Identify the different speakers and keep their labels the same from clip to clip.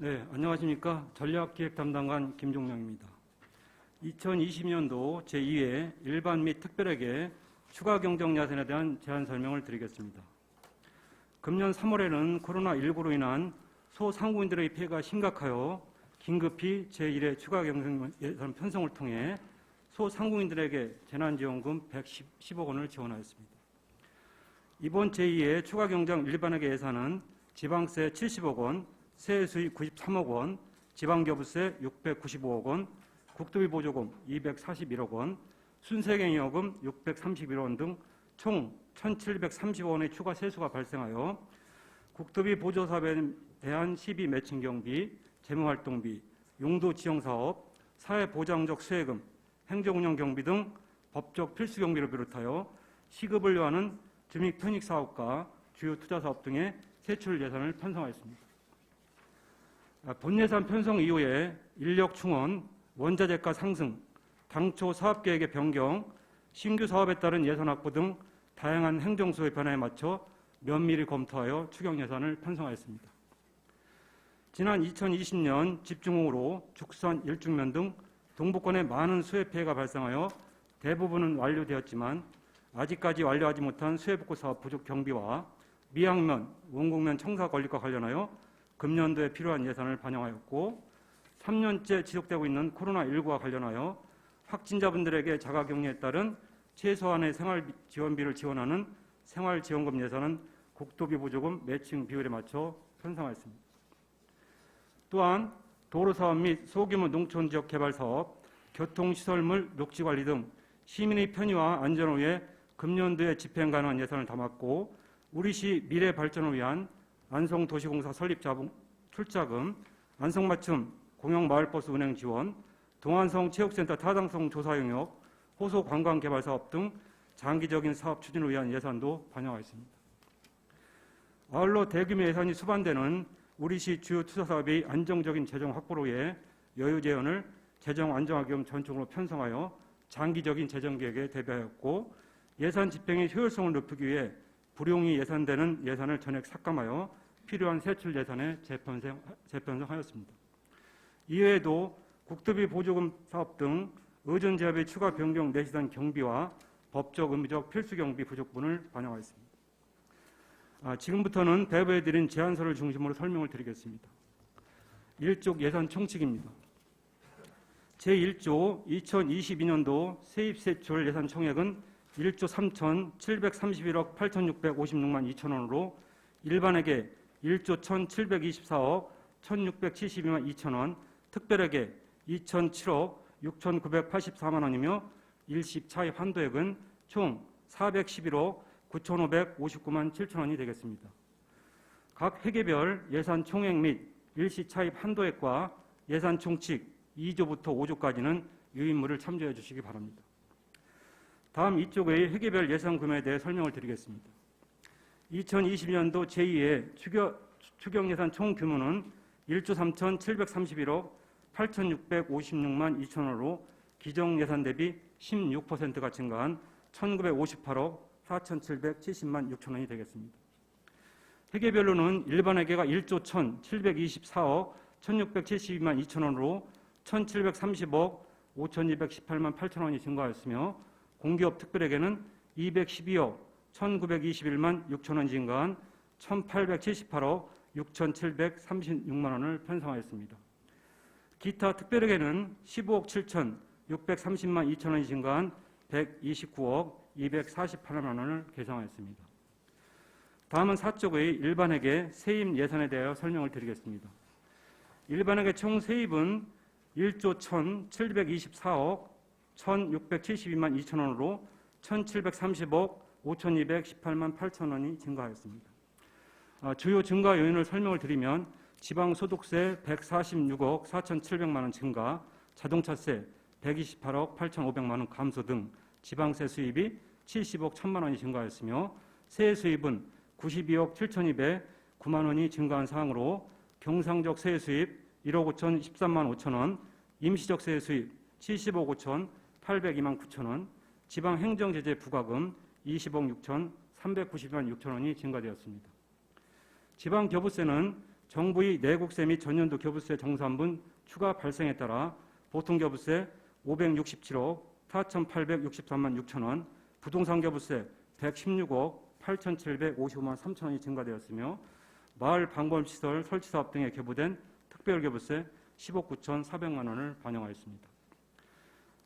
Speaker 1: 네, 안녕하십니까. 전략기획 담당관 김종량입니다. 2020년도 제2회 일반 및 특별회계 추가 경정 야산에 대한 제안 설명을 드리겠습니다. 금년 3월에는 코로나19로 인한 소상공인들의 피해가 심각하여 긴급히 제1회 추가 경정 예산 편성을 통해 소상공인들에게 재난지원금 110억 원을 지원하였습니다. 이번 제2회 추가 경정 일반회계 예산은 지방세 70억 원, 세수입 93억 원, 지방교부세 695억 원, 국토비 보조금 241억 원, 순세경여금 631억 원 등 총 1,730억 원의 추가 세수가 발생하여 국토비 보조사업에 대한 시비 매칭 경비, 재무활동비, 용도 지정사업, 사회보장적 수혜금, 행정운영 경비 등 법적 필수 경비를 비롯하여 시급을 요하는 주민 편익 사업과 주요 투자 사업 등의 세출 예산을 편성하였습니다. 본 예산 편성 이후에 인력 충원, 원자재가 상승, 당초 사업계획의 변경, 신규 사업에 따른 예산 확보 등 다양한 행정수의 변화에 맞춰 면밀히 검토하여 추경 예산을 편성하였습니다. 지난 2020년 집중호우로 죽산, 일중면 등 동부권에 많은 수해 피해가 발생하여 대부분은 완료되었지만 아직까지 완료하지 못한 수해복구 사업 부족 경비와 미항면, 원곡면 청사 건립과 관련하여 금년도에 필요한 예산을 반영하였고 3년째 지속되고 있는 코로나19와 관련하여 확진자분들에게 자가격리에 따른 최소한의 생활지원비를 지원하는 생활지원금 예산은 국토비 보조금 매칭 비율에 맞춰 편성하였습니다. 또한 도로사업 및 소규모 농촌지역 개발사업, 교통시설물 녹지관리 등 시민의 편의와 안전을 위해 금년도에 집행 가능한 예산을 담았고 우리시 미래 발전을 위한 안성도시공사 설립 자본 출자금, 안성맞춤 공영마을버스 운행 지원, 동안성 체육센터 타당성 조사 용역, 호소 관광개발사업 등 장기적인 사업 추진을 위한 예산도 반영하였습니다. 아울러 대규모 예산이 수반되는 우리시 주요 투자사업의 안정적인 재정 확보를 위해 여유 재원을 재정 안정화 겸 전총으로 편성하여 장기적인 재정계획에 대비하였고 예산 집행의 효율성을 높이기 위해 불용이 예산되는 예산을 전액 삭감하여 필요한 세출 예산에 재편성하였습니다. 이외에도 국토비 보조금 사업 등 의전제압의 추가 변경 내시단 경비와 법적 의무적 필수 경비 부족분을 반영하였습니다. 지금부터는 배부해드린 제안서를 중심으로 설명을 드리겠습니다. 1쪽 예산 총칙입니다. 제1조 2022년도 세입세출 예산 총액은 1조 3,731억 8,656만 2천 원으로 일반회계 1조 1,724억 1,672만 2천 원, 특별회계 2,007억 6,984만 원이며 일시 차입 한도액은 총 411억 9,559만 7천 원이 되겠습니다. 각 회계별 예산 총액 및 일시 차입 한도액과 예산 총칙 2조부터 5조까지는 유인물을 참조해 주시기 바랍니다. 다음 이쪽의 회계별 예산 금액에 대해 설명을 드리겠습니다. 2020년도 제2회 추경 예산 총 규모는 1조 3,731억 8,656만 2천 원으로 기정 예산 대비 16%가 증가한 1,958억 4,770만 6천 원이 되겠습니다. 회계별로는 일반회계가 1조 1,724억 1,672만 2천 원으로 1,730억 5,218만 8천 원이 증가하였으며 공기업 특별회계는 212억 1,921만 6천 원 증가한 1,878억 6,736만 원을 편성하였습니다. 기타 특별회계는 15억 7,630만 2천 원이 증가한 129억 248만 원을 계상하였습니다. 다음은 4쪽의 일반회계 세입 예산에 대하여 설명을 드리겠습니다. 일반회계 총 세입은 1조 1,724억 1,672만 2천 원으로 1,730억 5,218만 8천 원이 증가하였습니다. 주요 증가 요인을 설명을 드리면 지방소득세 146억 4,700만 원 증가, 자동차세 128억 8,500만 원 감소 등 지방세 수입이 70억 1,000만 원이 증가하였으며 세액 수입은 92억 7,209만 원이 증가한 사항으로 경상적 세액 수입 1억 5,013만 5천 원, 임시적 세액 수입 70억 5천 802만 9천 원, 지방행정제재 부과금 20억 6천 390만 6천 원이 증가되었습니다. 지방교부세는 정부의 내국세 및 전년도 교부세 정산분 추가 발생에 따라 보통교부세 567억 4,863만 6천 원, 부동산교부세 116억 8,755만 3천 원이 증가되었으며 마을 방범시설 설치사업 등에 교부된 특별교부세 10억 9,400만 원을 반영하였습니다.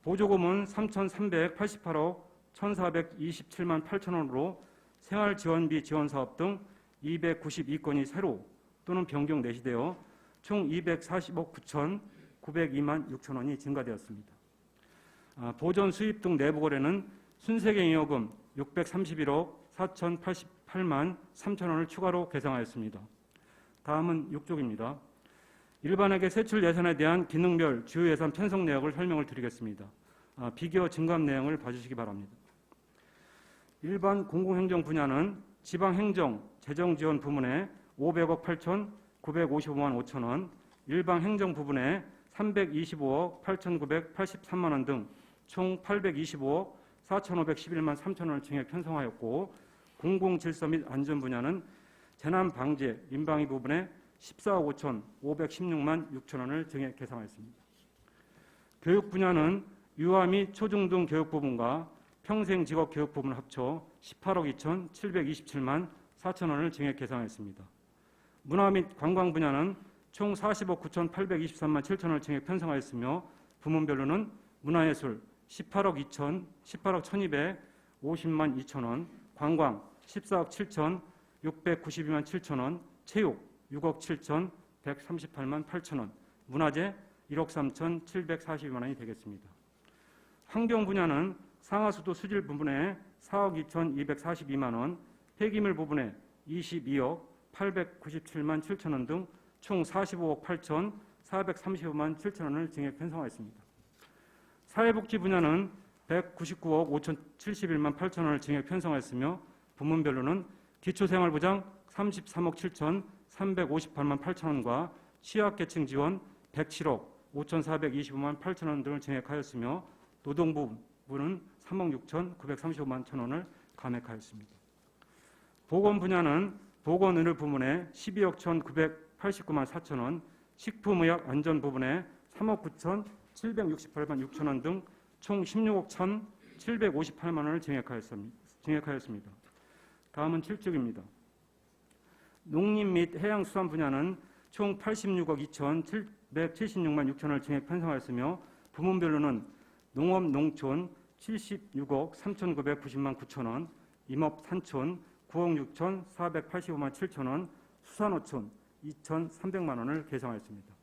Speaker 1: 보조금은 3,388억 1,427만 8천 원으로 생활지원비 지원사업 등 292건이 새로 또는 변경 내시되어 총 240억 9,902만 6천 원이 증가되었습니다. 보전 수입 등 내부 거래는 순세경영요금 631억 4,088만 3천 원을 추가로 계상하였습니다. 다음은 6쪽입니다. 일반회계 세출 예산에 대한 기능별 주요 예산 편성 내역을 설명을 드리겠습니다. 비교 증감 내용을 봐주시기 바랍니다. 일반 공공행정 분야는 지방행정 재정지원 부문에 500억 8,955만 5천 원, 일반 행정 부분에 325억 8,983만 원 등 총 825억 4,511만 3천 원을 증액 편성하였고, 공공질서 및 안전 분야는 재난 방재, 민방위 부분에 14억 5,516만 6천 원을 증액 계상하였습니다. 교육 분야는 유아 및 초중등 교육 부분과 평생 직업 교육 부분을 합쳐 18억 2,727만 4천 원을 증액 계상하였습니다. 문화 및 관광 분야는 총 40억 9,823만 7천 원을 증액 편성하였으며 부문별로는 문화예술 18억 1,250만 2천 원, 관광 14억 7,692만 7천 원, 체육 6억 7,138만 8천 원, 문화재 1억 3,742만 원이 되겠습니다. 환경 분야는 상하수도 수질 부분에 4억 2,242만 원, 폐기물 부분에 22억 897만 7천 원 등 총 45억 8,435만 7천 원을 증액 편성하였습니다. 사회복지 분야는 199억 5,071만 8천 원을 증액 편성하였으며 부문별로는 기초생활보장 33억 7,358만 8천 원과 취약계층 지원 107억 5,425만 8천 원 등을 증액하였으며 노동부 부는 3억 6,935만 천 원을 감액하였습니다. 보건 분야는 보건의료 부문에 12억 1,989만 4천 원, 식품의약 안전 부분에 3억 9,768만 6천 원 등 총 16억 1,758만 원을 증액하였습니다. 다음은 7쪽입니다. 농림 및 해양수산 분야는 총 86억 2,776만 6천 원을 증액 편성하였으며 부문별로는 농업 농촌 76억 3,990만 9천 원, 임업 산촌 9억 6,485만 7천 원, 수산어촌 2,300만 원을 계상하였습니다.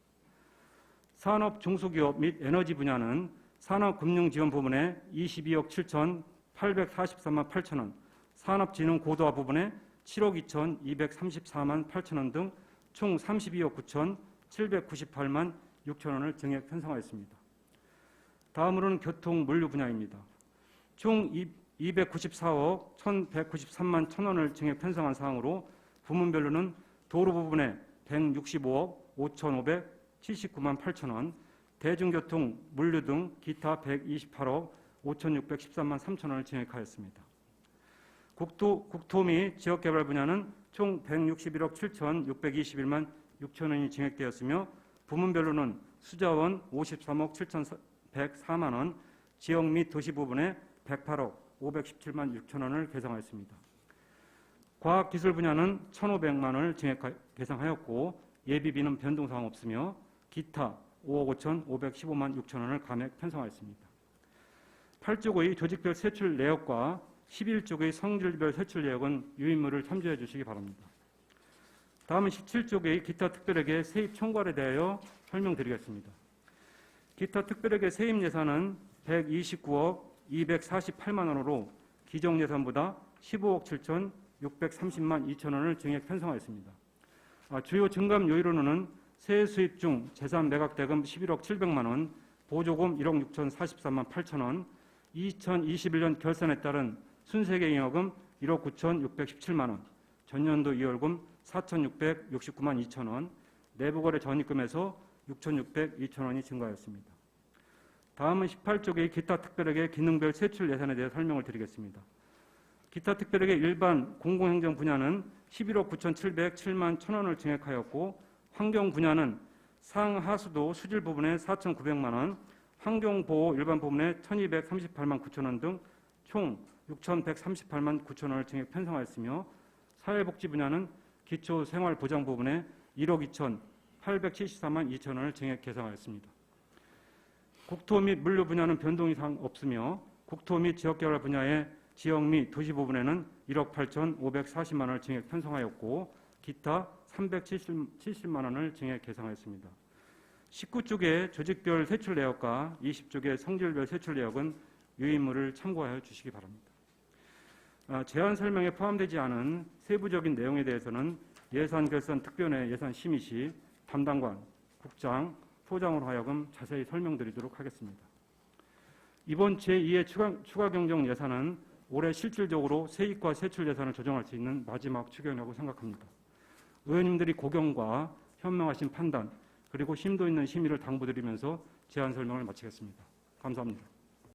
Speaker 1: 산업 중소기업 및 에너지 분야는 산업금융지원 부분에 22억 7,843만 8천 원, 산업진흥 고도화 부분에 7억 2,234만 8천 원 등 총 32억 9,798만 6천 원을 증액 편성하였습니다. 다음으로는 교통 물류 분야입니다. 총 294억 1,193만 1천 원을 증액 편성한 사항으로 부문별로는 도로 부분에 165억 5,579만 8천 원, 대중교통, 물류 등 기타 128억 5,613만 3천 원을 증액하였습니다. 국토 및 지역개발 분야는 총 161억 7,621만 6천 원이 증액되었으며 부문별로는 수자원 53억 7,104만 원, 지역 및 도시 부분에 108억 517만 6천 원을 계상하였습니다. 과학기술 분야는 1,500만 원을 증액 계상하였고 예비비는 변동사항 없으며 기타 5억 5,515만 6천 원을 감액 편성하였습니다. 8쪽의 조직별 세출 내역과 11쪽의 성질별 세출 내역은 유인물을 참조해 주시기 바랍니다. 다음은 17쪽의 기타 특별회계 세입 총괄에 대하여 설명드리겠습니다. 기타 특별회계 세입 예산은 129억 248만 원으로 기정 예산보다 15억 7,630만 2천 원을 증액 편성하였습니다. 주요 증감 요인으로는 세액 수입 중 재산 매각 대금 11억 700만 원, 보조금 1억 6,044만 8천 원, 2021년 결산에 따른 순세경영요금 1억 9,617만 원, 전년도 2월금 4,669만 2천 원, 내부거래 전입금에서 6,602천 원이 증가하였습니다. 다음은 18쪽의 기타 특별회계 기능별 세출 예산에 대해 설명을 드리겠습니다. 기타 특별회계 일반 공공행정 분야는 11억 9,707만 1천 원을 증액하였고 환경 분야는 상하수도 수질 부분에 4,900만 원, 환경보호 일반 부분에 1,238만 9천 원 등 총 6,138만 9천 원을 증액 편성하였으며 사회복지 분야는 기초생활보장 부분에 1억 2,874만 2천 원을 증액 계상하였습니다. 국토 및 물류 분야는 변동 이상 없으며 국토 및 지역개발 분야의 지역 및 도시 부분에는 1억 8,540만 원을 증액 편성하였고 기타 370만 원을 증액 계상하였습니다. 19쪽의 조직별 세출 내역과 20쪽의 성질별 세출 내역은 유의물을 참고하여 주시기 바랍니다. 제안 설명에 포함되지 않은 세부적인 내용에 대해서는 예산 결산 특별회 예산 심의 시 담당관, 국장, 소장으로 하여금 자세히 설명드리도록 하겠습니다. 이번 제2의 추가 경정 예산은 올해 실질적으로 세입과 세출 예산을 조정할 수 있는 마지막 추경이라고 생각합니다. 의원님들이 고경과 현명하신 판단 그리고 심도 있는 심의를 당부드리면서 제안 설명을 마치겠습니다. 감사합니다.